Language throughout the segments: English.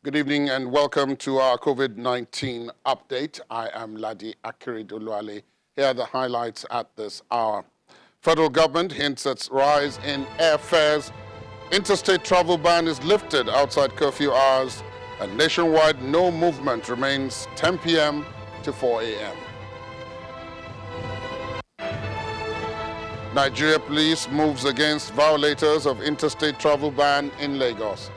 Good evening and welcome to our COVID-19 update. I am Ladi Akiridoluale. Here are the highlights at this hour. Federal government hints at rise in airfares. Interstate travel ban is lifted outside curfew hours. And nationwide, no movement remains 10 p.m. to 4 a.m. Nigeria police moves against violators of interstate travel ban in Lagos.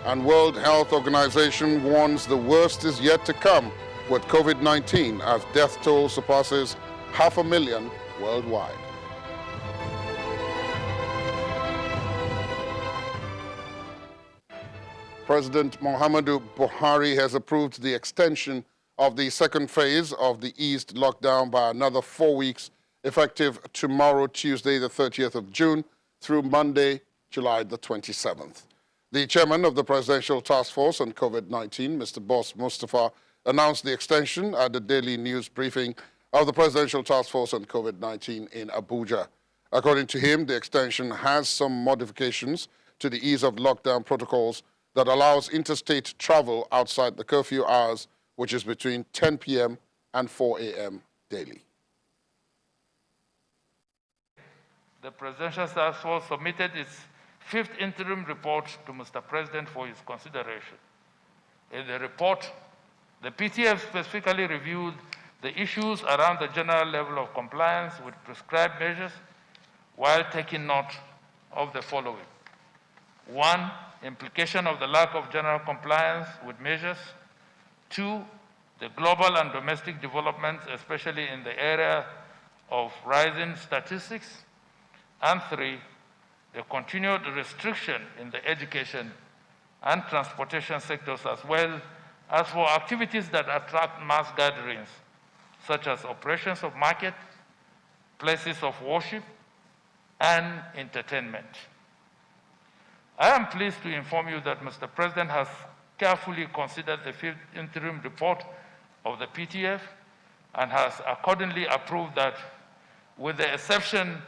And World Health Organization warns the worst is yet to come with COVID-19 as death toll surpasses 500,000 worldwide. President Muhammadu Buhari has approved the extension of the second phase of the eased lockdown by another 4 weeks, effective tomorrow, Tuesday, the 30th of June, through Monday, July the 27th. The chairman of the Presidential Task Force on COVID-19, Mr. Boss Mustafa, announced the extension at the daily news briefing of the Presidential Task Force on COVID-19 in Abuja. According to him, the extension has some modifications to the ease of lockdown protocols that allows interstate travel outside the curfew hours, which is between 10 p.m. and 4 a.m. daily. The Presidential Task Force submitted its fifth interim report to Mr. President for his consideration. In the report, the PTF specifically reviewed the issues around the general level of compliance with prescribed measures while taking note of the following. 1, implication of the lack of general compliance with measures. 2, the global and domestic developments, especially in the area of rising statistics. And 3, the continued restriction in the education and transportation sectors, as well as for activities that attract mass gatherings, such as operations of market, places of worship, and entertainment. I am pleased to inform you that Mr. President has carefully considered the fifth interim report of the PTF and has accordingly approved that, with the exception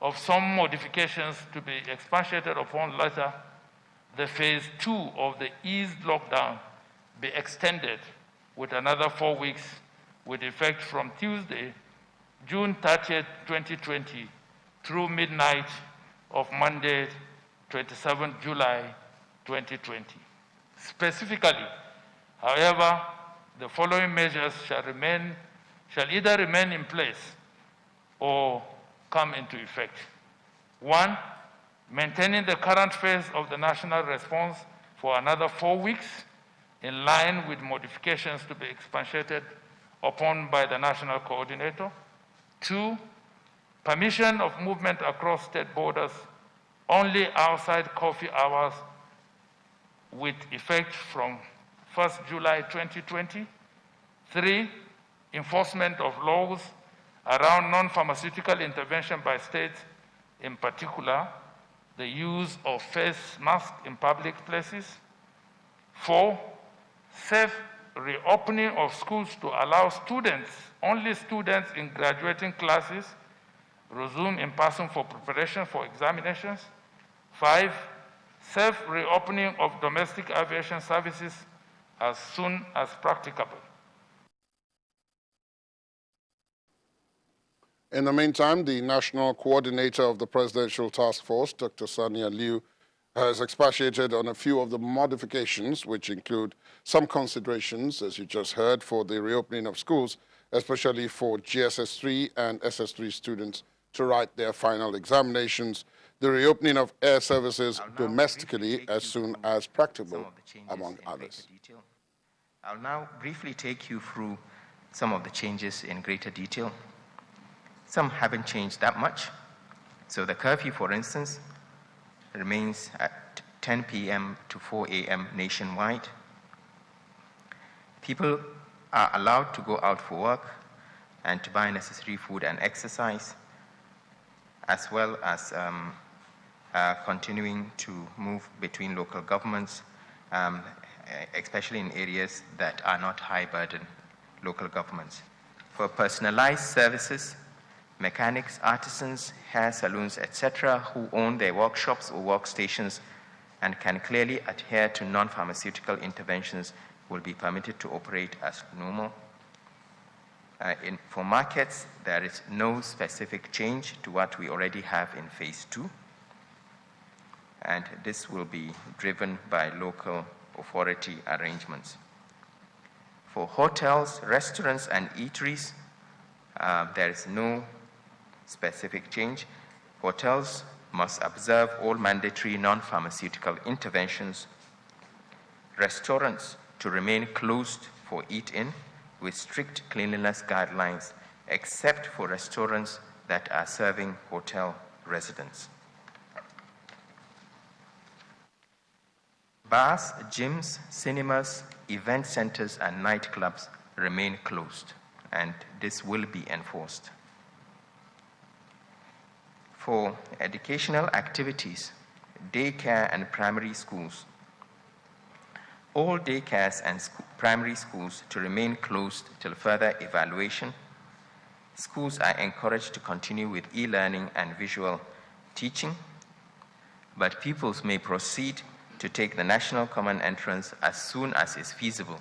of some modifications to be expatiated upon later, the phase 2 of the eased lockdown be extended with another 4 weeks with effect from Tuesday, June 30th, 2020 through midnight of Monday, 27th July, 2020. Specifically, however, the following measures shall either remain in place or come into effect. 1, maintaining the current phase of the national response for another 4 weeks in line with modifications to be expatiated upon by the national coordinator. 2, permission of movement across state borders only outside curfew hours with effect from 1st July 2020. 3, enforcement of laws around non-pharmaceutical intervention by states, in particular, the use of face masks in public places. 4, safe reopening of schools to allow students, only students in graduating classes, resume in person for preparation for examinations. 5, safe reopening of domestic aviation services as soon as practicable. In the meantime, the national coordinator of the Presidential Task Force, Dr. Sania Liu, has expatiated on a few of the modifications, which include some considerations, as you just heard, for the reopening of schools, especially for GSS3 and SS3 students to write their final examinations, the reopening of air services domestically as soon as practicable, among others. I'll now briefly take you through some of the changes in greater detail. Some haven't changed that much. So the curfew, for instance, remains at 10 p.m. to 4 a.m. nationwide. People are allowed to go out for work and to buy necessary food and exercise, as well as continuing to move between local governments, especially in areas that are not high-burden local governments. For personalized services, mechanics, artisans, hair salons, etc., who own their workshops or workstations and can clearly adhere to non-pharmaceutical interventions will be permitted to operate as normal. For markets, there is no specific change to what we already have in phase 2, and this will be driven by local authority arrangements. For hotels, restaurants, and eateries, there is no specific change. Hotels must observe all mandatory non-pharmaceutical interventions. Restaurants to remain closed for eat-in with strict cleanliness guidelines, except for restaurants that are serving hotel residents. Bars, gyms, cinemas, event centers, and nightclubs remain closed, and this will be enforced. For educational activities, daycare and primary schools, all daycares and primary schools to remain closed till further evaluation. Schools are encouraged to continue with e-learning and visual teaching, but pupils may proceed to take the National Common Entrance as soon as is feasible,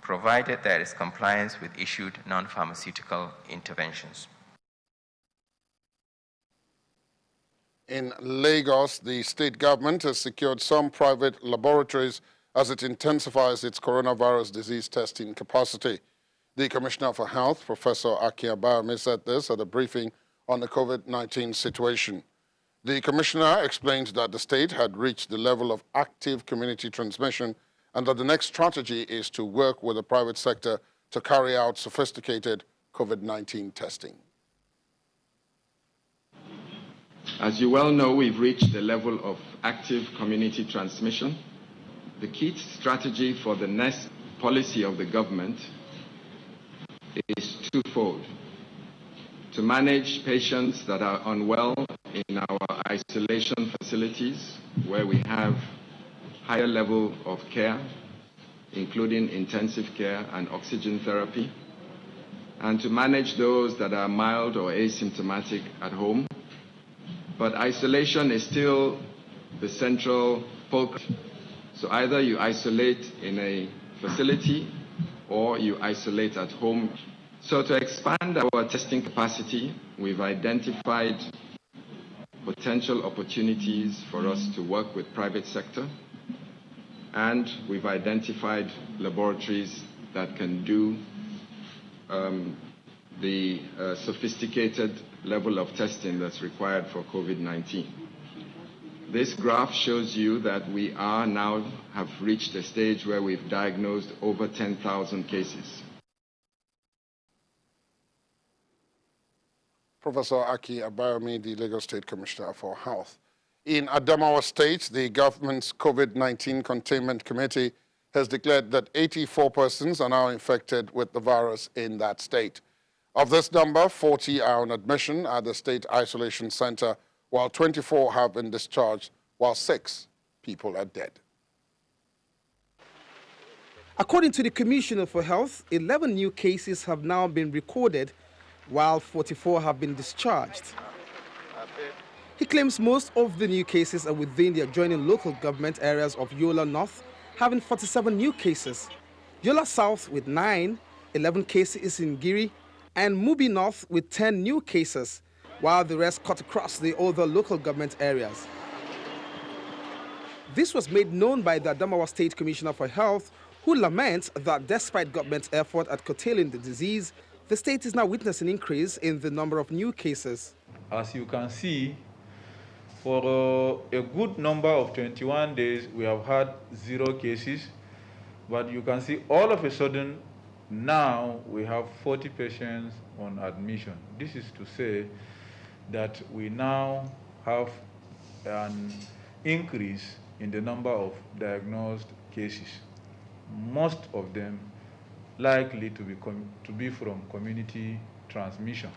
provided there is compliance with issued non-pharmaceutical interventions. In Lagos, the state government has secured some private laboratories as it intensifies its coronavirus disease testing capacity. The Commissioner for Health, Professor Aki Abayomi, said this at a briefing on the COVID-19 situation. The Commissioner explained that the state had reached the level of active community transmission and that the next strategy is to work with the private sector to carry out sophisticated COVID-19 testing. As you well know, we've reached the level of active community transmission. The key strategy for the next policy of the government is twofold: to manage patients that are unwell in our isolation facilities, where we have higher level of care, including intensive care and oxygen therapy, and to manage those that are mild or asymptomatic at home. But isolation is still the central focus. So either you isolate in a facility or you isolate at home. So to expand our testing capacity, we've identified potential opportunities for us to work with private sector, and we've identified laboratories that can do the sophisticated level of testing that's required for COVID-19. This graph shows you that we are now have reached a stage where we've diagnosed over 10,000 cases. Professor Aki Abayomi, the Lagos State Commissioner for Health. In Adamawa State, the government's COVID-19 Containment Committee has declared that 84 persons are now infected with the virus in that state. Of this number, 40 are on admission at the State Isolation Center, while 24 have been discharged, while 6 people are dead. According to the Commissioner for Health, 11 new cases have now been recorded, while 44 have been discharged. He claims most of the new cases are within the adjoining local government areas of Yola North, having 47 new cases, Yola South with 9, 11 cases in Giri, and Mubi North with 10 new cases, while the rest cut across the other local government areas. This was made known by the Adamawa State Commissioner for Health, who laments that despite government's effort at curtailing the disease, the state is now witnessing an increase in the number of new cases. As you can see, for a good number of 21 days, we have had 0 cases, but you can see all of a sudden, now we have 40 patients on admission. This is to say that we now have an increase in the number of diagnosed cases, most of them likely to be from community transmission.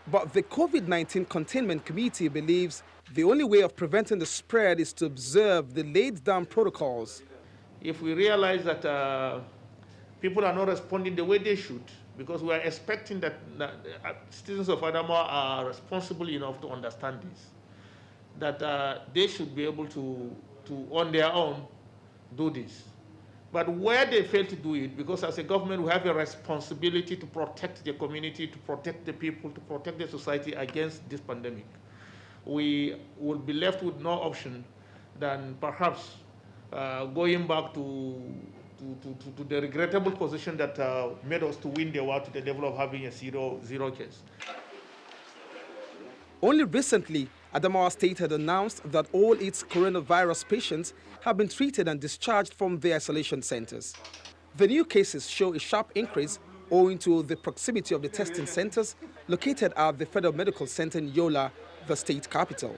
But the COVID-19 Containment Committee believes the only way of preventing the spread is to observe the laid-down protocols. If we realize that people are not responding the way they should, because we are expecting that citizens of Adamawa are responsible enough to understand this, that they should be able to on their own, do this. But where they fail to do it, because as a government, we have a responsibility to protect the community, to protect the people, to protect the society against this pandemic, we will be left with no option than perhaps going back to the regrettable position that made us to win the war to the level of having a zero case. Only recently, Adamawa State had announced that all its coronavirus patients have been treated and discharged from the isolation centers. The new cases show a sharp increase owing to the proximity of the testing centers located at the Federal Medical Center in Yola, the state capital.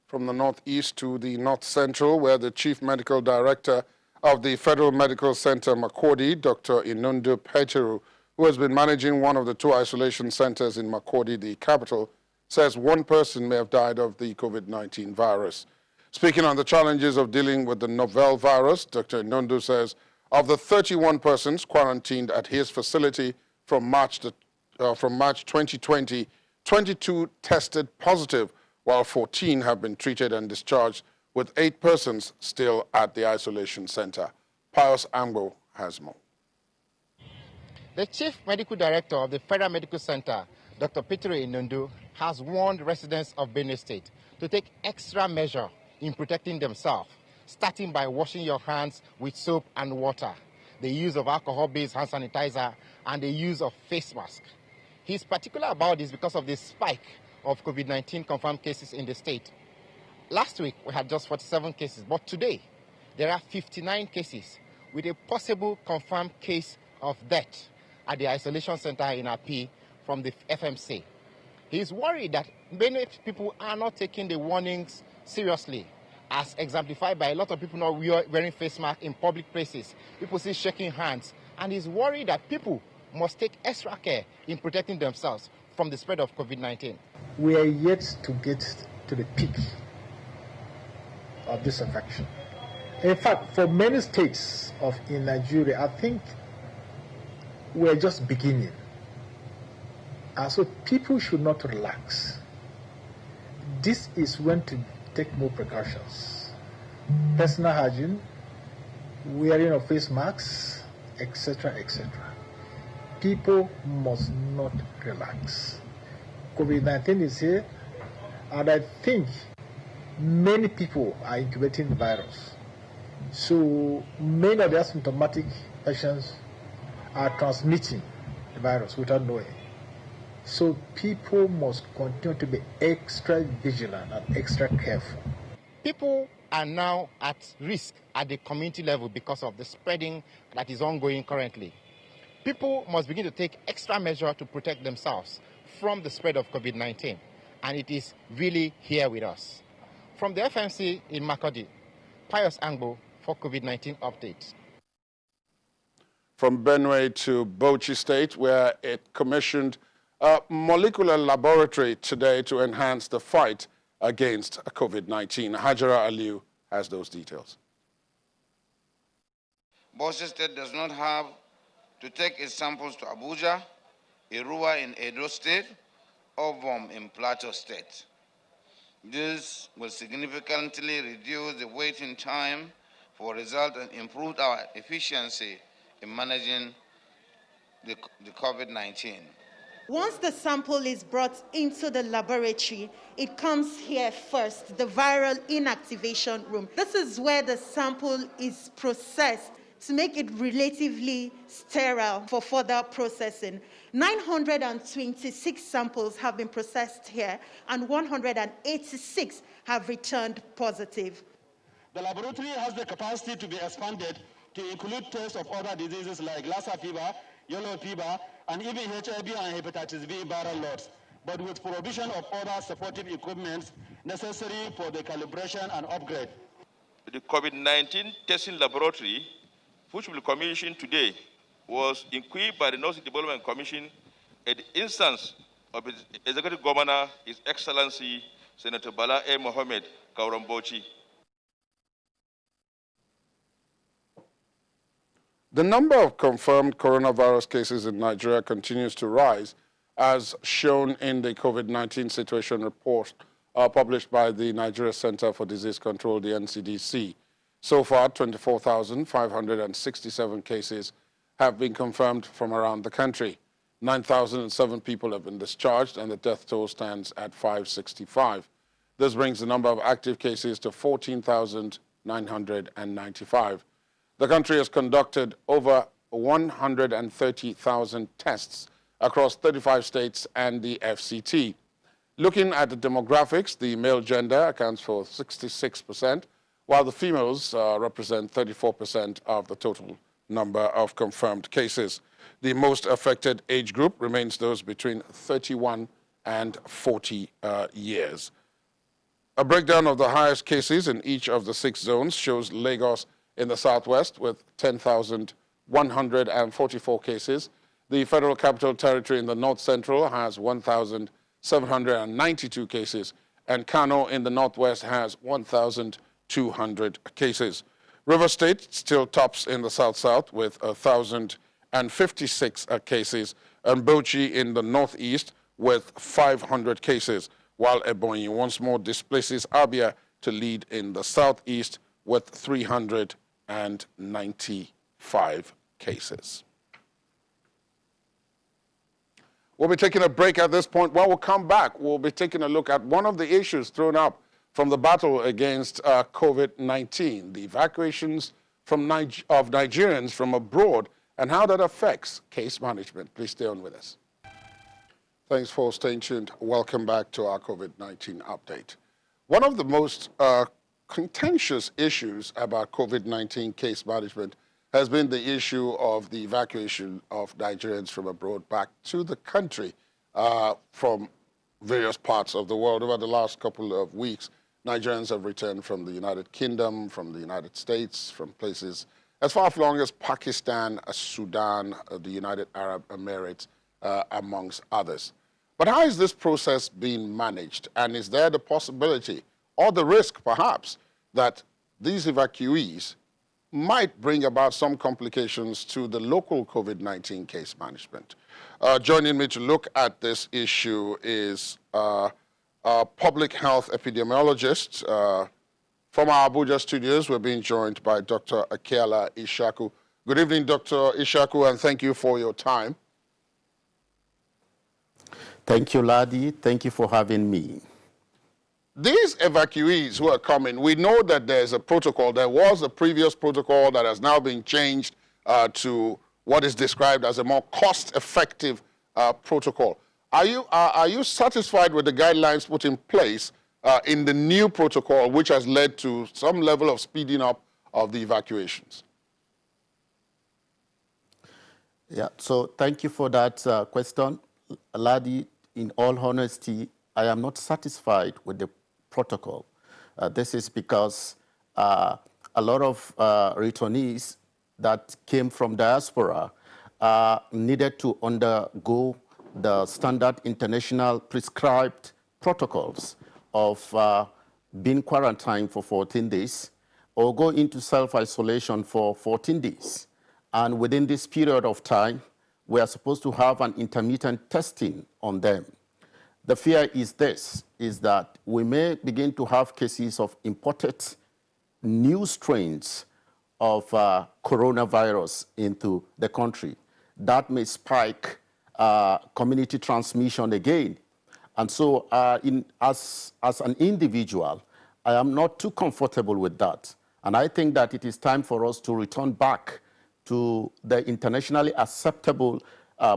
From the northeast to the north central, where the chief medical director of the Federal Medical Center Makurdi, Dr. Inundu Pecheru, who has been managing one of the two isolation centers in Makurdi, the capital, says one person may have died of the COVID-19 virus. Speaking on the challenges of dealing with the novel virus, Dr. Inundu says of the 31 persons quarantined at his facility from March 2020, 22 tested positive, while 14 have been treated and discharged, with 8 persons still at the isolation center. Pius Ambo has more. The Chief Medical Director of the Federal Medical Center, Dr. Peter Inundu, has warned residents of Benue State to take extra measure in protecting themselves, starting by washing your hands with soap and water, the use of alcohol-based hand sanitizer, and the use of face mask. He's particular about this because of the spike of COVID-19 confirmed cases in the state. Last week, we had just 47 cases, but today, there are 59 cases with a possible confirmed case of death at the isolation center in Api from the FMC. He's worried that many people are not taking the warnings seriously, as exemplified by a lot of people not wearing face masks in public places. People still shaking hands, and he's worried that people must take extra care in protecting themselves from the spread of COVID-19. We are yet to get to the peak of this infection. In fact, for many states in Nigeria, I think we're just beginning. And so people should not relax. This is when to take more precautions. Personal hygiene, wearing of face masks, etc., etc. People must not relax. COVID-19 is here, and I think many people are incubating the virus. So many of the asymptomatic patients are transmitting the virus without knowing. So people must continue to be extra vigilant and extra careful. People are now at risk at the community level because of the spreading that is ongoing currently. People must begin to take extra measure to protect themselves from the spread of COVID-19, and it is really here with us. From the FMC in Makurdi, Pius Angbo for COVID-19 updates. From Benue to Bauchi State, where it commissioned a molecular laboratory today to enhance the fight against COVID-19. Hajara Aliu has those details. Bauchi State does not have to take its samples to Abuja, Irua in Edo State, or Vom in Plateau State. This will significantly reduce the waiting time for results and improve our efficiency in managing the COVID-19. Once the sample is brought into the laboratory, it comes here first, the viral inactivation room. This is where the sample is processed to make it relatively sterile for further processing. 926 samples have been processed here, and 186 have returned positive. The laboratory has the capacity to be expanded to include tests of other diseases like Lassa fever, yellow fever, and even HIV and hepatitis B viral loads, but with provision of other supportive equipment necessary for the calibration and upgrade. The COVID-19 testing laboratory, which will be commissioned today, was equipped by the North Development Commission at the instance of its Executive Governor, His Excellency Senator Bala A. Mohammed Kauram Bauchi. The number of confirmed coronavirus cases in Nigeria continues to rise, as shown in the COVID-19 situation report published by the Nigeria Center for Disease Control, the NCDC. So far, 24,567 cases have been confirmed from around the country. 9,007 people have been discharged, and the death toll stands at 565. This brings the number of active cases to 14,995. The country has conducted over 130,000 tests across 35 states and the FCT. Looking at the demographics, the male gender accounts for 66%, while the females represent 34% of the total number of confirmed cases. The most affected age group remains those between 31 and 40 years. A breakdown of the highest cases in each of the 6 zones shows Lagos in the southwest with 10,144 cases. The Federal Capital Territory in the north central has 1,792 cases, and Kano in the northwest has 1,200 cases. River State still tops in the south-south with 1,056 cases, and Bauchi in the northeast with 500 cases, while Ebonyi once more displaces Abia to lead in the southeast with 395 cases. We'll be taking a break at this point. When we'll come back, we'll be taking a look at one of the issues thrown up from the battle against COVID-19, the evacuations of Nigerians from abroad and how that affects case management. Please stay on with us. Thanks for staying tuned. Welcome back to our COVID-19 update. One of the most contentious issues about COVID-19 case management has been the issue of the evacuation of Nigerians from abroad back to the country from various parts of the world. Over the last couple of weeks, Nigerians have returned from the United Kingdom, from the United States, from places as far flung as Pakistan, Sudan, the United Arab Emirates, amongst others. But how is this process being managed? And is there the possibility or the risk, perhaps, that these evacuees might bring about some complications to the local COVID-19 case management? Joining me to look at this issue is a public health epidemiologist. From our Abuja studios, we're being joined by Dr. Akiala Ishaku. Good evening, Dr. Ishaku, and thank you for your time. Thank you, Ladi. Thank you for having me. These evacuees who are coming, we know that there's a protocol. There was a previous protocol that has now been changed to what is described as a more cost-effective protocol. Are you satisfied with the guidelines put in place in the new protocol, which has led to some level of speeding up of the evacuations? Yeah, so thank you for that question. Ladi, in all honesty, I am not satisfied with the protocol. This is because a lot of returnees that came from diaspora needed to undergo the standard international prescribed protocols of being quarantined for 14 days or go into self-isolation for 14 days. And within this period of time, we are supposed to have an intermittent testing on them. The fear is this, is that we may begin to have cases of imported new strains of coronavirus into the country. That may spike community transmission again. And so as an individual, I am not too comfortable with that. And I think that it is time for us to return back to the internationally acceptable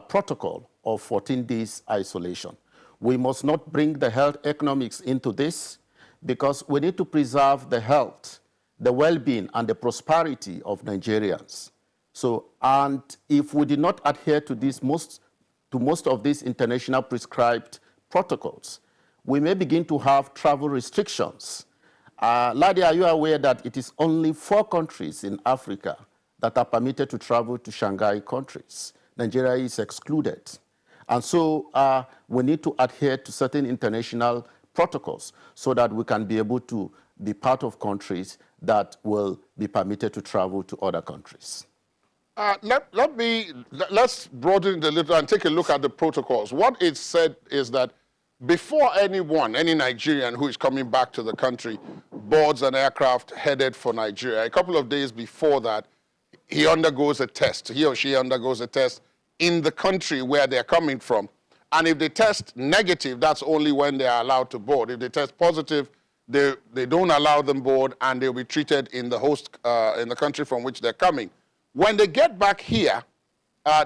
protocol of 14 days isolation. We must not bring the health economics into this because we need to preserve the health, the well-being, and the prosperity of Nigerians. So, and if we did not adhere to most of these international prescribed protocols, we may begin to have travel restrictions. Ladi, are you aware that it is only 4 countries in Africa that are permitted to travel to Shanghai countries? Nigeria is excluded. And so we need to adhere to certain international protocols so that we can be able to be part of countries that will be permitted to travel to other countries. Let's broaden it a little and take a look at the protocols. What it said is that before any Nigerian who is coming back to the country boards an aircraft headed for Nigeria, a couple of days before that, he undergoes a test. He or she undergoes a test in the country where they're coming from. And if they test negative, that's only when they are allowed to board. If they test positive, they don't allow them board, and they'll be treated in the host, in the country from which they're coming. When they get back here,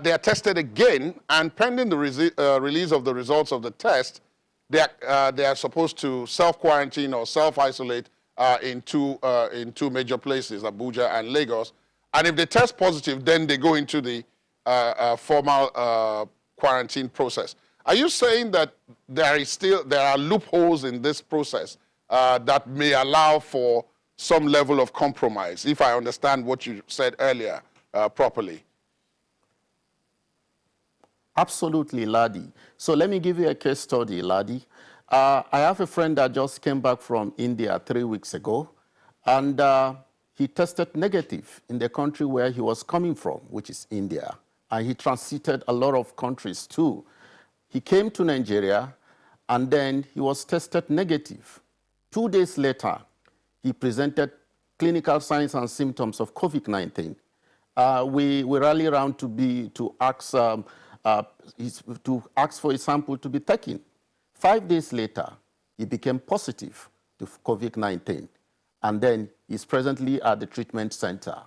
they are tested again, and pending the release of the results of the test, they are supposed to self-quarantine or self-isolate in two major places, Abuja and Lagos. And if they test positive, then they go into the formal quarantine process. Are you saying that there are loopholes in this process that may allow for some level of compromise, if I understand what you said earlier properly? Absolutely, Ladi. So let me give you a case study, Ladi. I have a friend that just came back from India 3 weeks ago, and he tested negative in the country where he was coming from, which is India. And he transited a lot of countries too. He came to Nigeria, and then he was tested negative. 2 days later, he presented clinical signs and symptoms of COVID-19. We rally around to ask for a sample to be taken. 5 days later, he became positive to COVID-19, and then he's presently at the treatment center.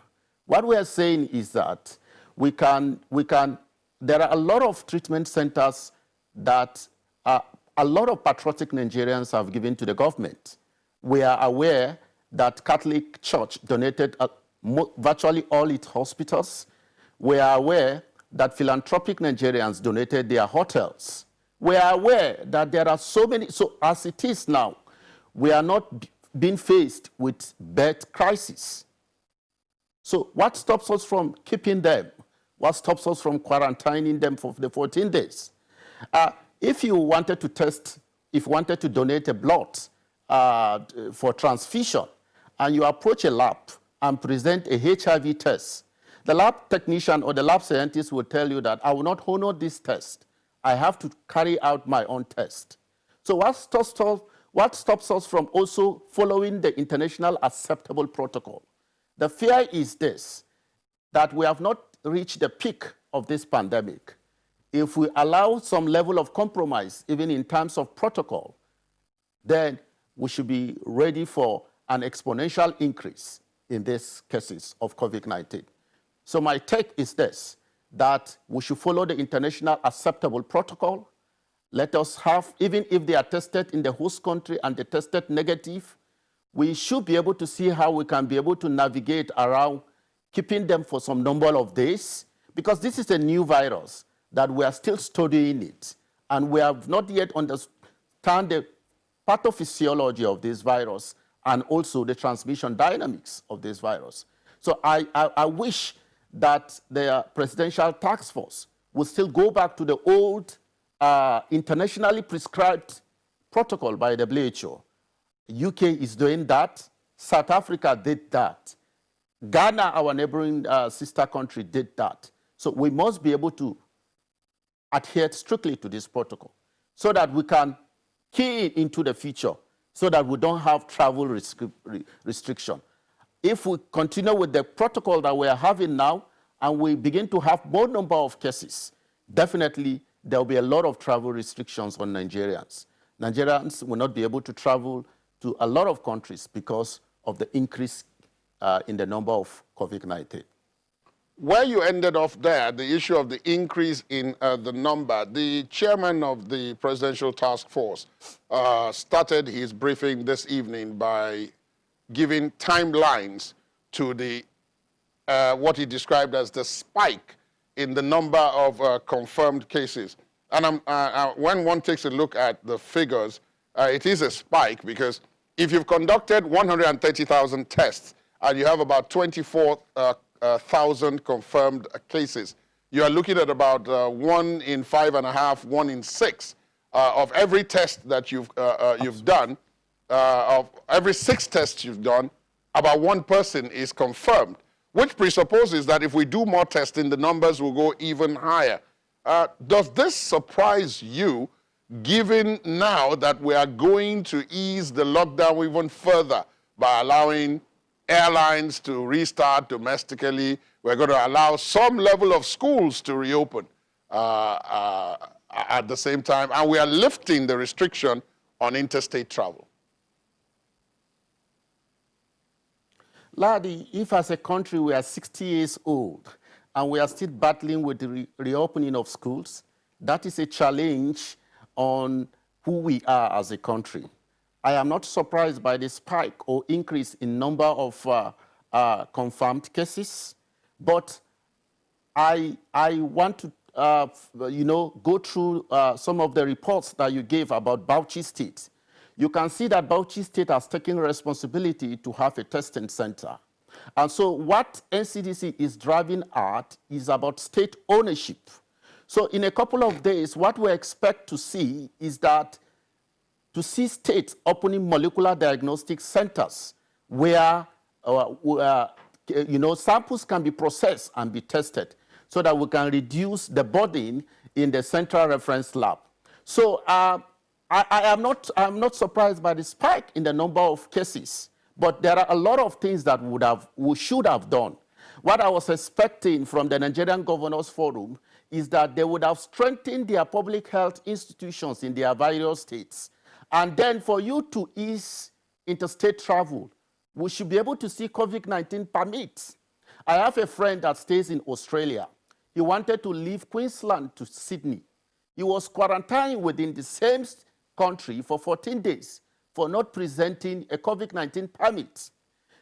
What we are saying is that there are a lot of treatment centers that a lot of patriotic Nigerians have given to the government. We are aware that Catholic Church donated virtually all its hospitals. We are aware that philanthropic Nigerians donated their hotels. We are aware that there are so many, so as it is now, we are not being faced with bed crisis. So what stops us from keeping them? What stops us from quarantining them for the 14 days? If you wanted to test, if you wanted to donate a blood for transfusion, and you approach a lab and present a HIV test, the lab technician or the lab scientist will tell you that I will not honor this test. I have to carry out my own test. So what stops us from also following the international acceptable protocol? The fear is this, that we have not reached the peak of this pandemic. If we allow some level of compromise, even in terms of protocol, then we should be ready for an exponential increase in these cases of COVID-19. So my take is this, that we should follow the international acceptable protocol. Let us have, even if they are tested in the host country and they tested negative, we should be able to see how we can be able to navigate around keeping them for some number of days, because this is a new virus that we are still studying it, and we have not yet understand the pathophysiology of this virus and also the transmission dynamics of this virus. So I wish that the presidential task force would still go back to the old internationally prescribed protocol by the WHO. UK is doing that. South Africa did that. Ghana, our neighboring sister country, did that. So we must be able to adhere strictly to this protocol so that we can key into the future, so that we don't have travel restriction. If we continue with the protocol that we are having now and we begin to have more number of cases, definitely there will be a lot of travel restrictions on Nigerians. Nigerians will not be able to travel to a lot of countries because of the increase in the number of COVID-19. Where you ended off there, the issue of the increase in the number, the chairman of the Presidential Task Force started his briefing this evening by giving timelines to the what he described as the spike in the number of confirmed cases. And when one takes a look at the figures, it is a spike, because if you've conducted 130,000 tests and you have about 24,000 confirmed cases, you are looking at about 1 in 5.5, 1 in 6 of every test that you've done. Of every 6 tests you've done, about 1 person is confirmed. which presupposes that if we do more testing, the numbers will go even higher. Does this surprise you, given now that we are going to ease the lockdown even further by allowing airlines to restart domestically? We're going to allow some level of schools to reopen at the same time, and we are lifting the restriction on interstate travel. Ladi, if as a country we are 60 years old and we are still battling with the reopening of schools, that is a challenge on who we are as a country. I am not surprised by the spike or increase in number of confirmed cases, but I want to go through some of the reports that you gave about Bauchi State. You can see that Bauchi State has taken responsibility to have a testing center. And so what NCDC is driving at is about state ownership. So in a couple of days, what we expect to see is that to see states opening molecular diagnostic centers where samples can be processed and be tested so that we can reduce the burden in the central reference lab. So I'm not surprised by the spike in the number of cases, but there are a lot of things that we should have done. What I was expecting from the Nigerian Governors Forum is that they would have strengthened their public health institutions in their various states. And then for you to ease interstate travel, we should be able to see COVID-19 permits. I have a friend that stays in Australia. He wanted to leave Queensland to Sydney. He was quarantined within the same country for 14 days for not presenting a COVID-19 permit.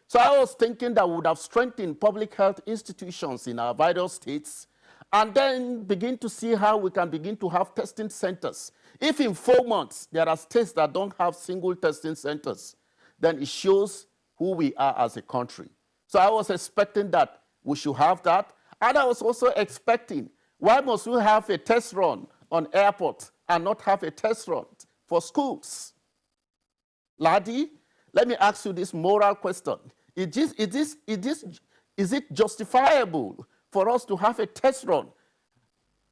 So I was thinking that we would have strengthened public health institutions in our various states and then begin to see how we can begin to have testing centers. If in 4 months there are states that don't have single testing centers, then it shows who we are as a country. So I was expecting that we should have that. And I was also expecting, why must we have a test run on airports and not have a test run for schools? Ladi, let me ask you this moral question. Is it justifiable for us to have a test run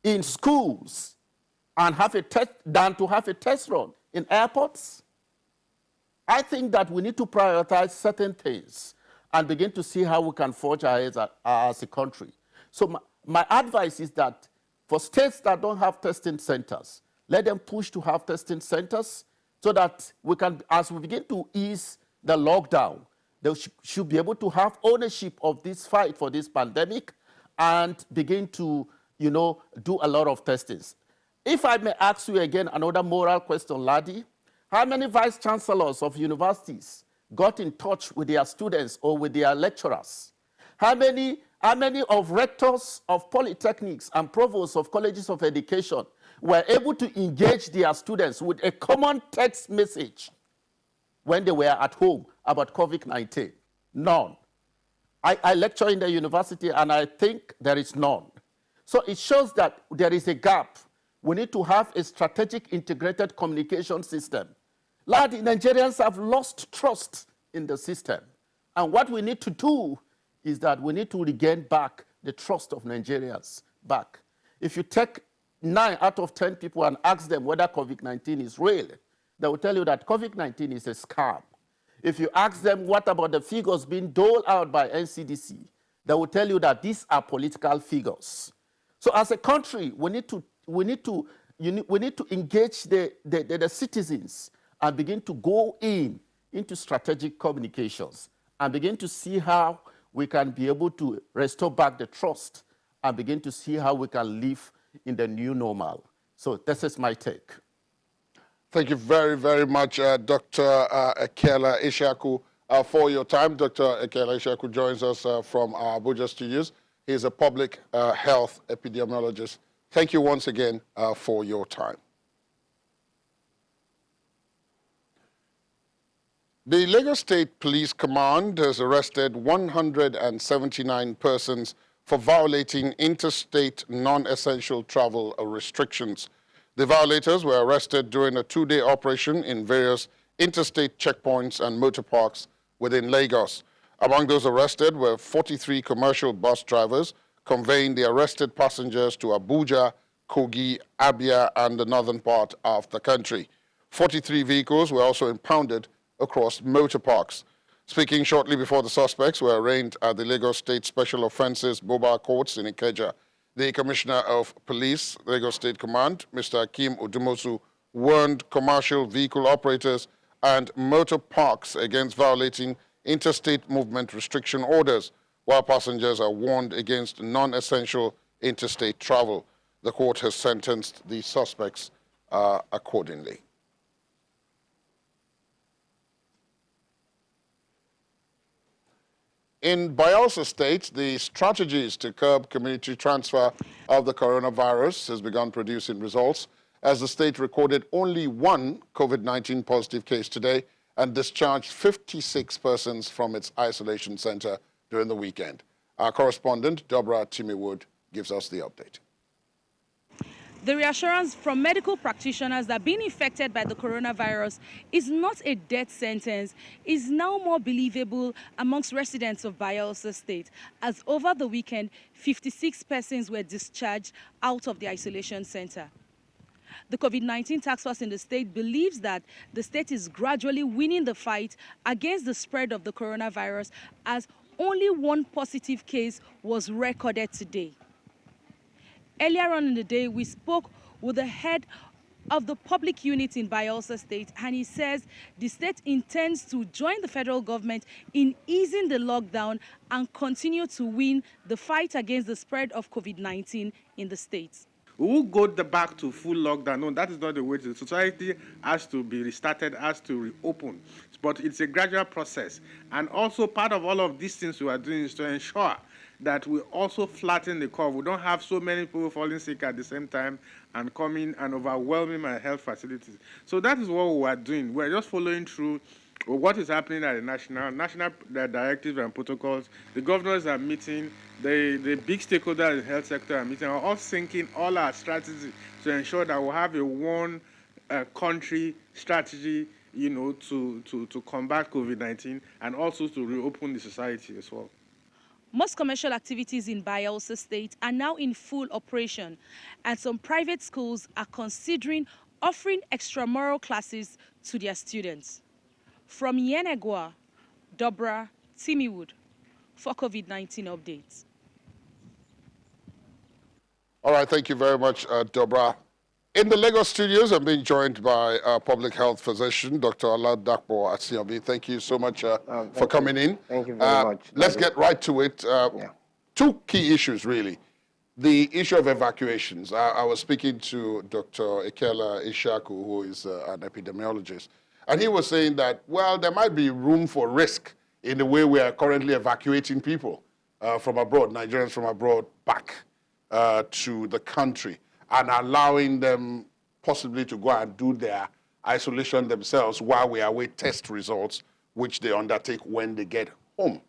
in schools and have a test than to have a test run in airports? I think that we need to prioritize certain things and begin to see how we can forge ahead as a country. So my advice is that for states that don't have testing centers, let them push to have testing centers so that we can, as we begin to ease the lockdown, they should be able to have ownership of this fight for this pandemic and begin to, do a lot of testings. If I may ask you again another moral question, Ladi, how many vice chancellors of universities got in touch with their students or with their lecturers? How many of rectors of polytechnics and provosts of colleges of education were able to engage their students with a common text message when they were at home about COVID-19? None. I lecture in the university and I think there is none. So it shows that there is a gap. We need to have a strategic integrated communication system. Ladi, Nigerians have lost trust in the system. And what we need to do is that we need to regain back the trust of Nigerians back. If you take 9 out of 10 people and ask them whether COVID-19 is real, they will tell you that COVID-19 is a scam. If you ask them what about the figures being doled out by NCDC, they will tell you that these are political figures. So as a country, we need to engage the citizens and begin to go into strategic communications and begin to see how we can be able to restore back the trust and begin to see how we can live in the new normal. So this is my take. Thank you very, very much, Dr. Ekela Ishaku, for your time. Dr. Ekela Ishaku joins us from our Abuja studios. He is a public health epidemiologist. Thank you once again for your time. The Lagos State Police Command has arrested 179 persons for violating interstate non-essential travel restrictions. The violators were arrested during a 2-day operation in various interstate checkpoints and motor parks within Lagos. Among those arrested were 43 commercial bus drivers conveying the arrested passengers to Abuja, Kogi, Abia, and the northern part of the country. 43 vehicles were also impounded across motor parks. Speaking shortly before the suspects were arraigned at the Lagos State Special Offences Mobile Courts in Ikeja, the Commissioner of Police, Lagos State Command, Mr. Akim Odumosu, warned commercial vehicle operators and motor parks against violating interstate movement restriction orders, while passengers are warned against non-essential interstate travel. The court has sentenced the suspects accordingly. In Bayelsa State, the strategies to curb community transfer of the coronavirus has begun producing results, as the state recorded only one COVID-19 positive case today and discharged 56 persons from its isolation center during the weekend. Our correspondent, Deborah Timiwood, gives us the update. The reassurance from medical practitioners that being infected by the coronavirus is not a death sentence is now more believable amongst residents of Bayelsa State, as over the weekend, 56 persons were discharged out of the isolation center. The COVID-19 task force in the state believes that the state is gradually winning the fight against the spread of the coronavirus, as only one positive case was recorded today. Earlier on in the day, we spoke with the head of the public unit in Bayelsa State, and he says the state intends to join the federal government in easing the lockdown and continue to win the fight against the spread of COVID-19 in the state. We will go back to full lockdown. No, that is not the way. The society has to be restarted, has to reopen. But it's a gradual process. And also part of all of these things we are doing is to ensure that we also flatten the curve. We don't have so many people falling sick at the same time and coming and overwhelming my health facilities. So that is what we are doing. We're just following through what is happening at the national directives and protocols. The governors are meeting, the big stakeholders in the health sector are meeting, are all syncing all our strategies to ensure that we have a one country strategy, you know, to combat COVID-19 and also to reopen the society as well. Most commercial activities in Bayelsa State are now in full operation, and some private schools are considering offering extramural classes to their students. From Yenegua, Deborah Timiwood for COVID-19 updates. All right, thank you very much, Deborah. In the Lagos studios, I'm being joined by public health physician, Dr. Oladapo Atsiobi. Thank you so much for coming in. Thank you very much. Let's get right to it. Two key issues, really. The issue of evacuations. I was speaking to Dr. Ekela Ishaku, who is an epidemiologist, and he was saying that, well, there might be room for risk in the way we are currently evacuating people from abroad, Nigerians from abroad, back to the country, and allowing them possibly to go and do their isolation themselves while we await test results, which they undertake when they get home.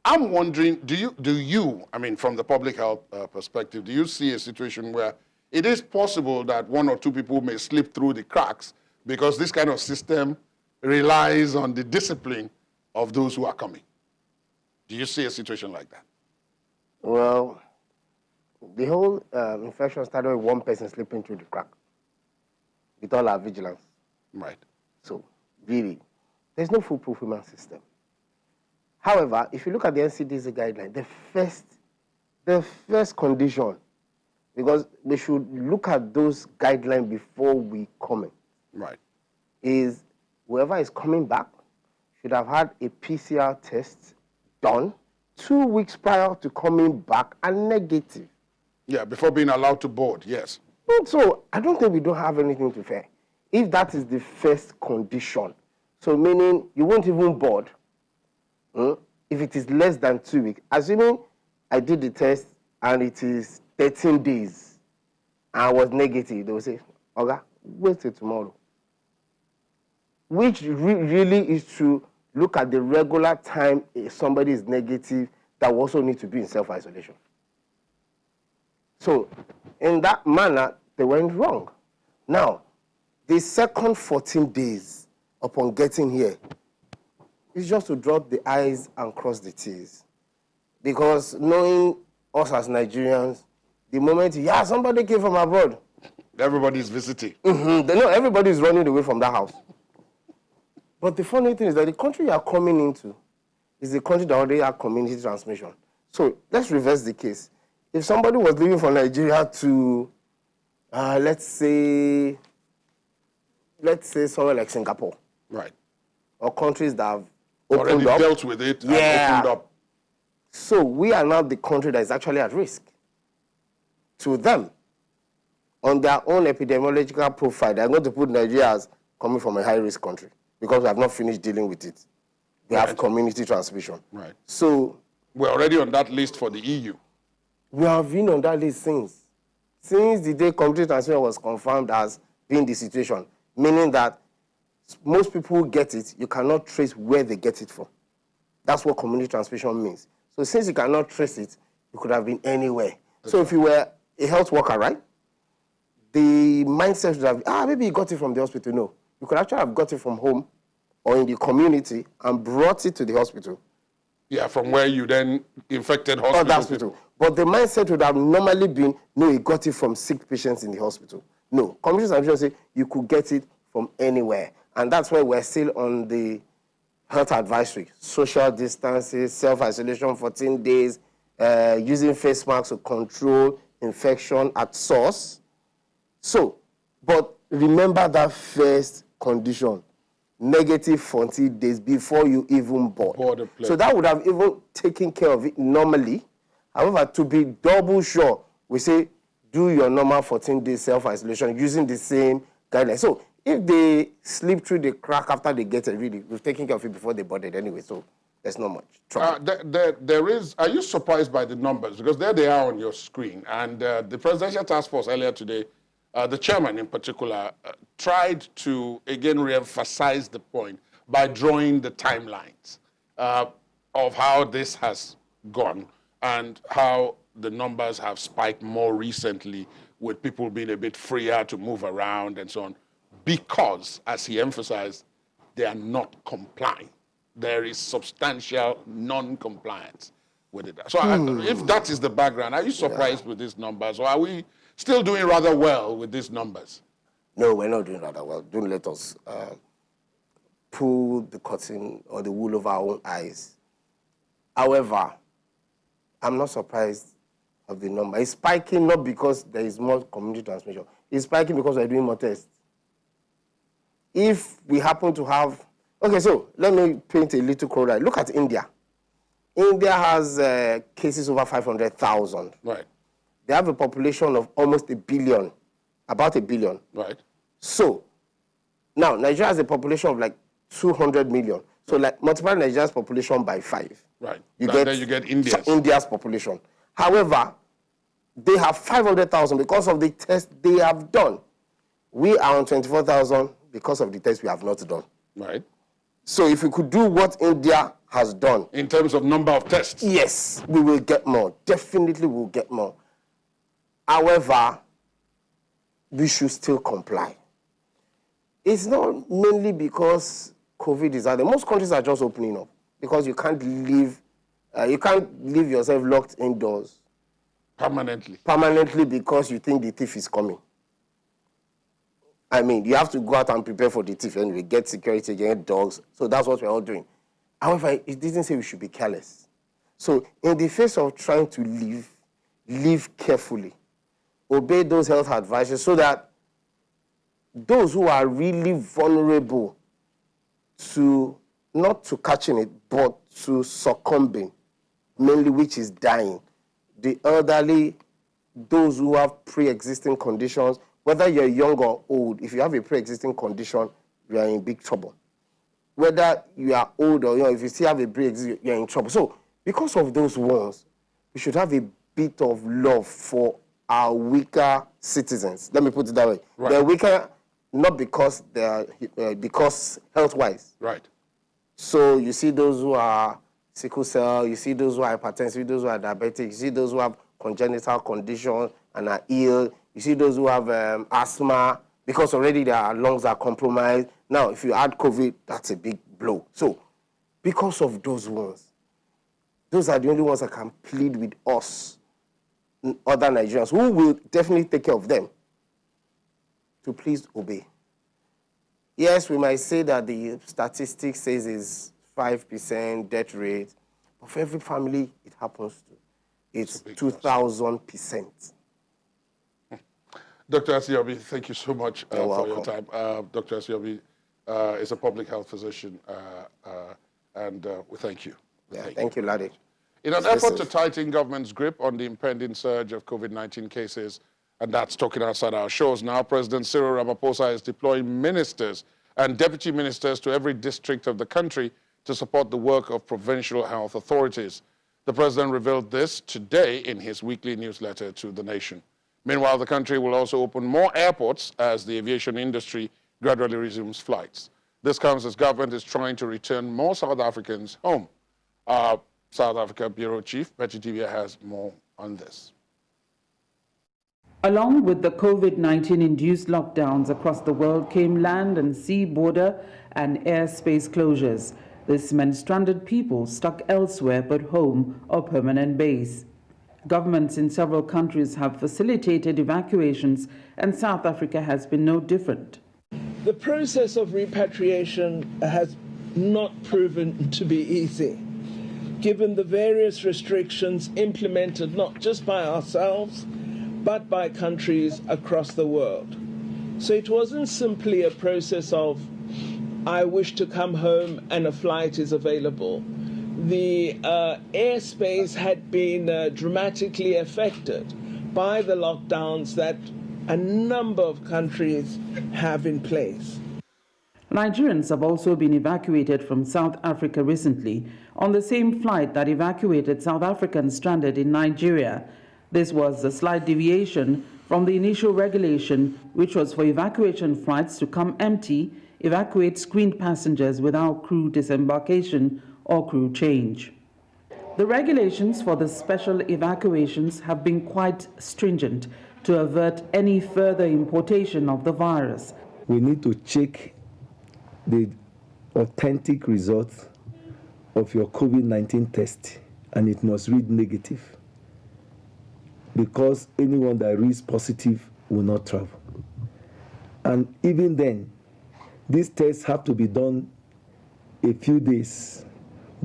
I'm wondering, do you, I mean, from the public health perspective, do you see a situation where it is possible that one or two people may slip through the cracks because this kind of system relies on the discipline of those who are coming? Do you see a situation like that? Well, the whole infection started with one person slipping through the crack with all our vigilance. Right. So, really, there's no foolproof human system. However, if you look at the NCDC guideline, the first condition, because we should look at those guidelines before we comment, right, is whoever is coming back should have had a PCR test done 2 weeks prior to coming back and negative. Yeah, before being allowed to board, yes. So I don't think we don't have anything to fear. If that is the first condition, so meaning you won't even board if it is less than 2 weeks. Assuming I did the test and it is 13 days and I was negative, they will say, okay, wait till tomorrow. Which really is to look at the regular time if somebody is negative that will also need to be in self-isolation. So, in that manner, they went wrong. Now, the second 14 days upon getting here, is just to dot the I's and cross the T's. Because knowing us as Nigerians, the moment, somebody came from abroad. Everybody's visiting. No, everybody's running away from that house. But the funny thing is that the country you are coming into is the country that already has community transmission. So let's reverse the case. If somebody was leaving from Nigeria to, let's say somewhere like Singapore. Right. Or countries that have already opened up. dealt with it and opened up. So we are now the country that is actually at risk. To them, on their own epidemiological profile, they are going to put Nigeria as coming from a high-risk country because we have not finished dealing with it. We have community transmission. Right. So we're already on that list for the EU. We have been on that list since the day community transmission was confirmed as being the situation, meaning that most people who get it, you cannot trace where they get it from. That's what community transmission means. So since you cannot trace it, you could have been anywhere. So if you were a health worker, right, the mindset would have, maybe you got it from the hospital. No, you could actually have got it from home or in the community and brought it to the hospital. Yeah, from where you then infected hospital. But the mindset would have normally been, no, you got it from sick patients in the hospital. No, community transmission say you could get it from anywhere. And that's why we're still on the health advisory. Social distancing, self-isolation 14 days, using face masks to control infection at source. So, but remember that first condition, negative 40 days before you even board. So that would have even taken care of it normally. However, to be double sure, we say do your normal 14-day self-isolation using the same guidelines. So if they slip through the crack after they get it, really, we've taken care of it before they boarded anyway, so there's not much trouble. Are you surprised by the numbers? Because there they are on your screen. And the Presidential Task Force earlier today, the chairman in particular, tried to, again, re-emphasize the point by drawing the timelines of how this has gone and how the numbers have spiked more recently with people being a bit freer to move around and so on. Because, as he emphasized, they are not complying. There is substantial non-compliance with it. So if that is the background, are you surprised with these numbers, or are we still doing rather well with these numbers? No, we're not doing rather well. Don't let us pull the curtain or the wool over our own eyes. However, I'm not surprised of the number. It's spiking not because there is more community transmission. It's spiking because we're doing more tests. If we happen to have... Okay, so let me paint a little corridor. Look at India. India has cases over 500,000. Right. They have a population of almost 1 billion, about 1 billion. Right. So, now, Nigeria has a population of like 200 million. So, like, multiply Nigeria's population by 5. Right. Then you get India's population. However, they have 500,000 because of the test they have done. We are on 24,000 because of the test we have not done. Right. So if we could do what India has done... In terms of number of tests? Yes, we will get more. Definitely we'll get more. However, we should still comply. It's not mainly because COVID is out there. Most countries are just opening up because you can't leave yourself locked indoors. Permanently because you think the thief is coming. I mean, you have to go out and prepare for the thief anyway, get security, get dogs. So that's what we're all doing. However, it didn't say we should be careless. So in the face of trying to live carefully, obey those health advices so that those who are really vulnerable to, not to catching it, but to succumbing, mainly which is dying, the elderly, those who have pre-existing conditions, whether you're young or old, if you have a pre-existing condition, you are in big trouble. Whether you are old or young, if you still have a pre-existing, you're in trouble. So because of those ones, we should have a bit of love for our weaker citizens. Let me put it that way. Right. They're weaker not because they're because health-wise. Right. So you see those who are sickle cell, you see those who are hypertensive, those who are diabetic, you see those who have congenital conditions and are ill, you see those who have asthma, because already their lungs are compromised. Now, if you add COVID, that's a big blow. So because of those ones. Those are the only ones that can plead with us, other Nigerians, who will definitely take care of them, to please obey. Yes, we might say that the statistics says is 5% death rate, but for every family it happens to, it's 2,000%. Dr. Asiobi, thank you so much for welcome. your time. Dr. Asiobi is a public health physician, and we thank you. Thank you, Ladi. In an Stay effort to safe. tighten government's grip on the impending surge of COVID-19 cases, and that's talking outside our shores now, President Cyril Ramaphosa is deploying ministers and deputy ministers to every district of the country to support the work of provincial health authorities. The president revealed this today in his weekly newsletter to the nation. Meanwhile, the country will also open more airports as the aviation industry gradually resumes flights. This comes as government is trying to return more South Africans home. South Africa Bureau Chief Betty Dibia has more on this. Along with the COVID-19 induced lockdowns across the world came land and sea border and airspace closures. This meant stranded people stuck elsewhere but home or permanent base. Governments in several countries have facilitated evacuations, and South Africa has been no different. The process of repatriation has not proven to be easy, given the various restrictions implemented not just by ourselves, but by countries across the world. So it wasn't simply a process of, I wish to come home and a flight is available. The airspace had been dramatically affected by the lockdowns that a number of countries have in place. Nigerians have also been evacuated from South Africa recently on the same flight that evacuated South Africans stranded in Nigeria. This was a slight deviation from the initial regulation, which was for evacuation flights to come empty, evacuate screened passengers without crew disembarkation or crew change. The regulations for the special evacuations have been quite stringent to avert any further importation of the virus. We need to check the authentic results of your COVID-19 test, and it must read negative, because anyone that reads positive will not travel. And even then, these tests have to be done a few days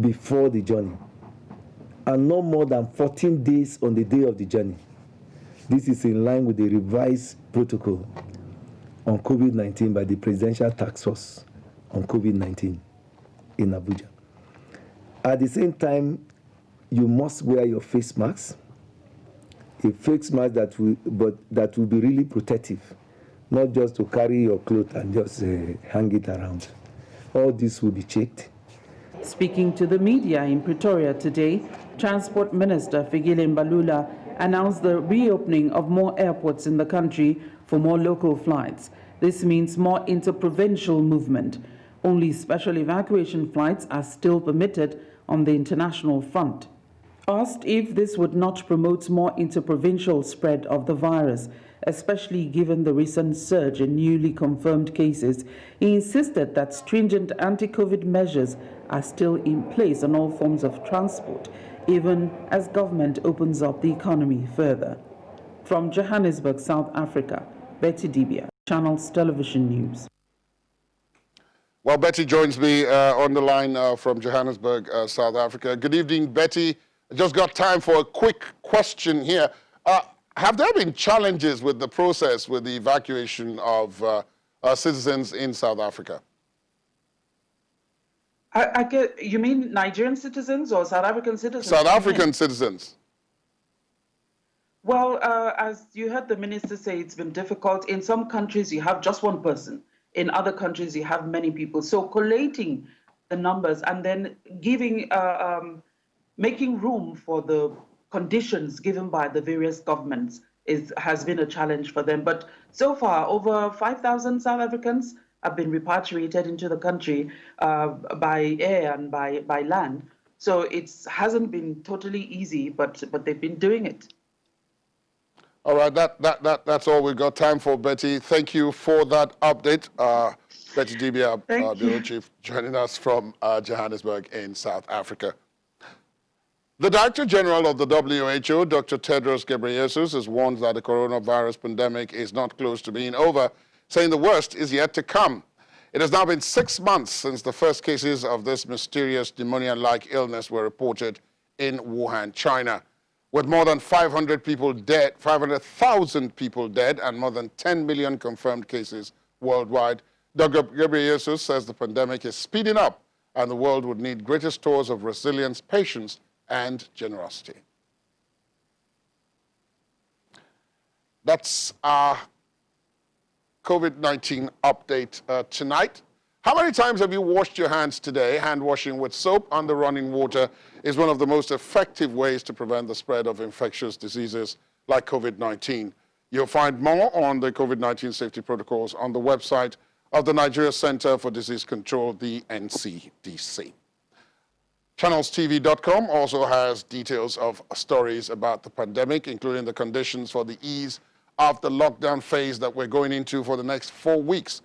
before the journey, and no more than 14 days on the day of the journey. This is in line with the revised protocol on COVID-19 by the Presidential Task Force on COVID-19 in Abuja. At the same time, you must wear your face mask, a face mask that will be really protective, not just to carry your clothes and just hang it around. All this will be checked. Speaking to the media in Pretoria today, Transport Minister Fikile Mbalula announced the reopening of more airports in the country for more local flights. This means more interprovincial movement. Only special evacuation flights are still permitted on the international front. Asked if this would not promote more interprovincial spread of the virus, especially given the recent surge in newly confirmed cases, he insisted that stringent anti-COVID measures are still in place on all forms of transport, even as government opens up the economy further. From Johannesburg, South Africa, Betty Dibia, Channels Television News. Well, Betty joins me on the line from Johannesburg, South Africa. Good evening, Betty. I just got time for a quick question here. Have there been challenges with the process with the evacuation of citizens in South Africa? I get, you mean Nigerian citizens or South African citizens? South African citizens. Well, as you heard the minister say, it's been difficult. In some countries, you have just one person. In other countries, you have many people. So collating the numbers and then giving, making room for the conditions given by the various governments has been a challenge for them. But so far, over 5,000 South Africans have been repatriated into the country by air and by land. So it hasn't been totally easy, but they've been doing it. All right, that's all we've got time for, Betty. Thank you for that update. Betty Dibia, Bureau Chief, joining us from Johannesburg in South Africa. The Director General of the WHO, Dr. Tedros Ghebreyesus, has warned that the coronavirus pandemic is not close to being over, saying the worst is yet to come. It has now been 6 months since the first cases of this mysterious pneumonia-like illness were reported in Wuhan, China. With more than 500,000 people dead and more than 10 million confirmed cases worldwide, Dr. Ghebreyesus says the pandemic is speeding up and the world would need greater stores of resilience, patience, and generosity. That's our COVID-19 update tonight. How many times have you washed your hands today? Hand washing with soap under running water is one of the most effective ways to prevent the spread of infectious diseases like COVID-19. You'll find more on the COVID-19 safety protocols on the website of the Nigeria Center for Disease Control, the NCDC. ChannelsTV.com also has details of stories about the pandemic, including the conditions for the ease of the lockdown phase that we're going into for the next 4 weeks.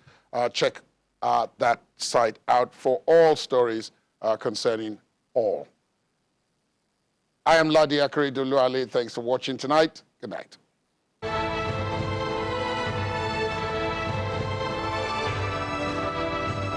Check that site out for all stories concerning all. I am Ladi Akari Duluale. Thanks for watching tonight. Good night.